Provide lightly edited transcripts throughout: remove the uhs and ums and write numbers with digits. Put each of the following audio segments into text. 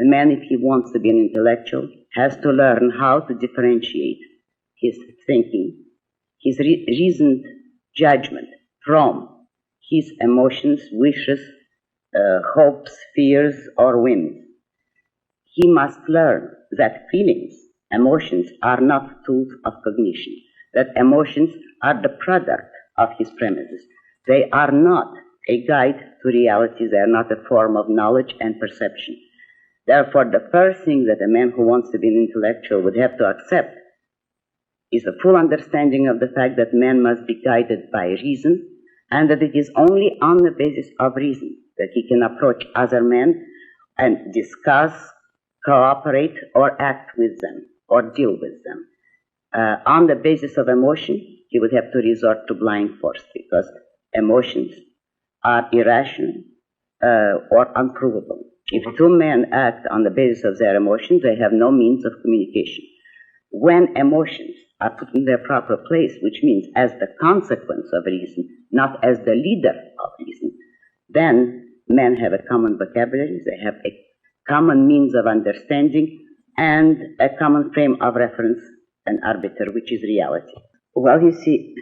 A man, if he wants to be an intellectual, has to learn how to differentiate his thinking, his reasoned judgment from his emotions, wishes, hopes, fears, or whims. He must learn that feelings, emotions, are not tools of cognition, that emotions are the product of his premises. They are not a guide to reality. They are not a form of knowledge and perception. Therefore, the first thing that a man who wants to be an intellectual would have to accept is a full understanding of the fact that man must be guided by reason, and that it is only on the basis of reason that he can approach other men and discuss, cooperate, or act with them, or deal with them. On the basis of emotion, he would have to resort to blind force, because emotions are irrational or unprovable. If two men act on the basis of their emotions, they have no means of communication. When emotions are put in their proper place, which means as the consequence of reason, not as the leader of reason, then men have a common vocabulary, they have a common means of understanding, and a common frame of reference and arbiter, which is reality. Well, you see,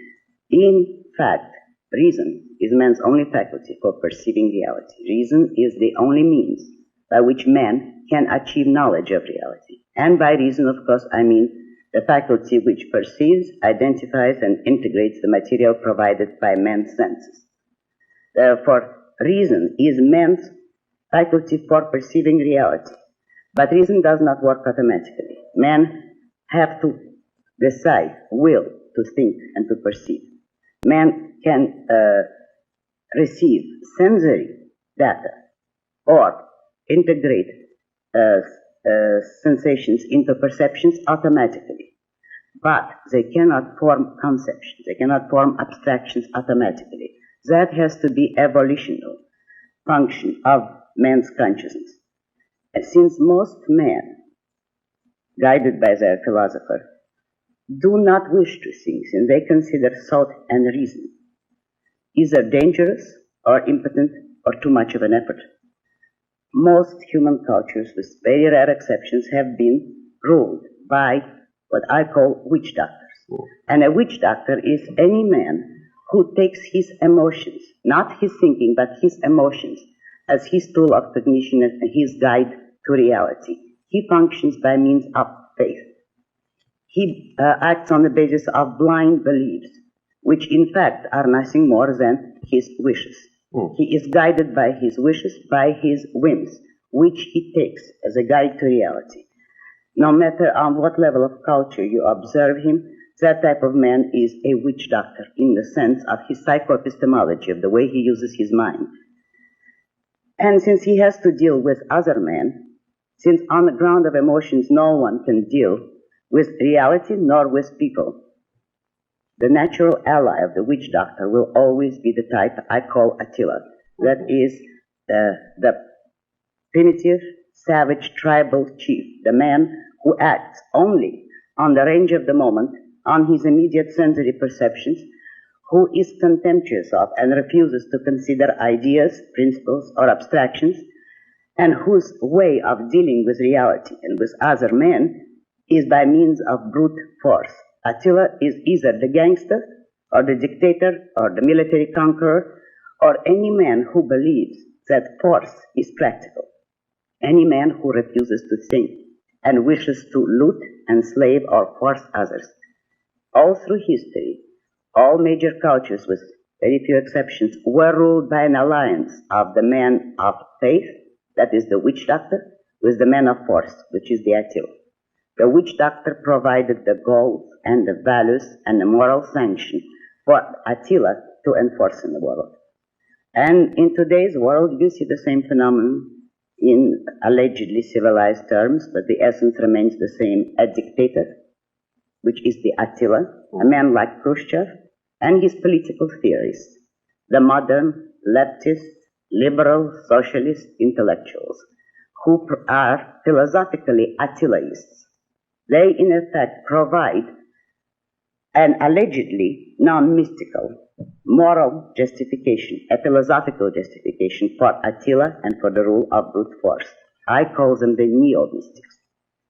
in fact, reason is man's only faculty for perceiving reality. Reason is the only means by which man can achieve knowledge of reality. And by reason, of course, I mean the faculty which perceives, identifies, and integrates the material provided by man's senses. Therefore, reason is man's faculty for perceiving reality. But reason does not work automatically. Men have to decide, will, to think and to perceive. Man can receive sensory data or integrate sensations into perceptions automatically. But they cannot form conceptions, they cannot form abstractions automatically. That has to be evolutional function of man's consciousness. And since most men, guided by their philosopher, do not wish to think, since they consider thought and reason either dangerous or impotent or too much of an effort, most human cultures, with very rare exceptions, have been ruled by what I call witch doctors. And a witch doctor is any man who takes his emotions, not his thinking, but his emotions, as his tool of cognition and his guide to reality. He functions by means of faith. He acts on the basis of blind beliefs, which in fact are nothing more than his wishes. He is guided by his wishes, by his whims, which he takes as a guide to reality. No matter on what level of culture you observe him, that type of man is a witch doctor in the sense of his psychoepistemology, of the way he uses his mind. And since he has to deal with other men, since on the ground of emotions no one can deal with reality nor with people, the natural ally of the witch doctor will always be the type I call Attila. That is the primitive, savage, tribal chief, the man who acts only on the range of the moment, on his immediate sensory perceptions, who is contemptuous of and refuses to consider ideas, principles, or abstractions, and whose way of dealing with reality and with other men is by means of brute force. Attila is either the gangster, or the dictator, or the military conqueror, or any man who believes that force is practical, any man who refuses to think and wishes to loot, enslave, or force others. All through history, all major cultures, with very few exceptions, were ruled by an alliance of the man of faith, that is the witch doctor, with the man of force, which is the Attila. The witch doctor provided the goals and the values and the moral sanction for Attila to enforce in the world. And in today's world, you see the same phenomenon in allegedly civilized terms, but the essence remains the same: a dictator, which is the Attila, a man like Khrushchev, and his political theorists, the modern leftist, liberal, socialist intellectuals, who are philosophically Attilaists. They, in effect, provide an allegedly non-mystical moral justification, a philosophical justification for Attila and for the rule of brute force. I call them the neo-mystics,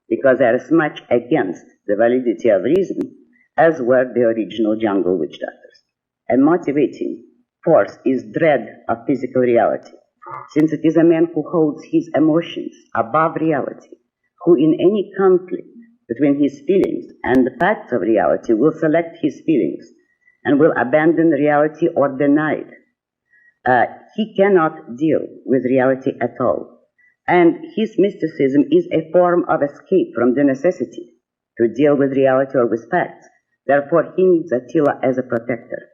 because they are as much against the validity of reason as were the original jungle witch doctors. A motivating force is dread of physical reality, since it is a man who holds his emotions above reality, who in any conflict between his feelings and the facts of reality will select his feelings and will abandon reality or deny it. He cannot deal with reality at all. And his mysticism is a form of escape from the necessity to deal with reality or with facts. Therefore, he needs Attila as a protector.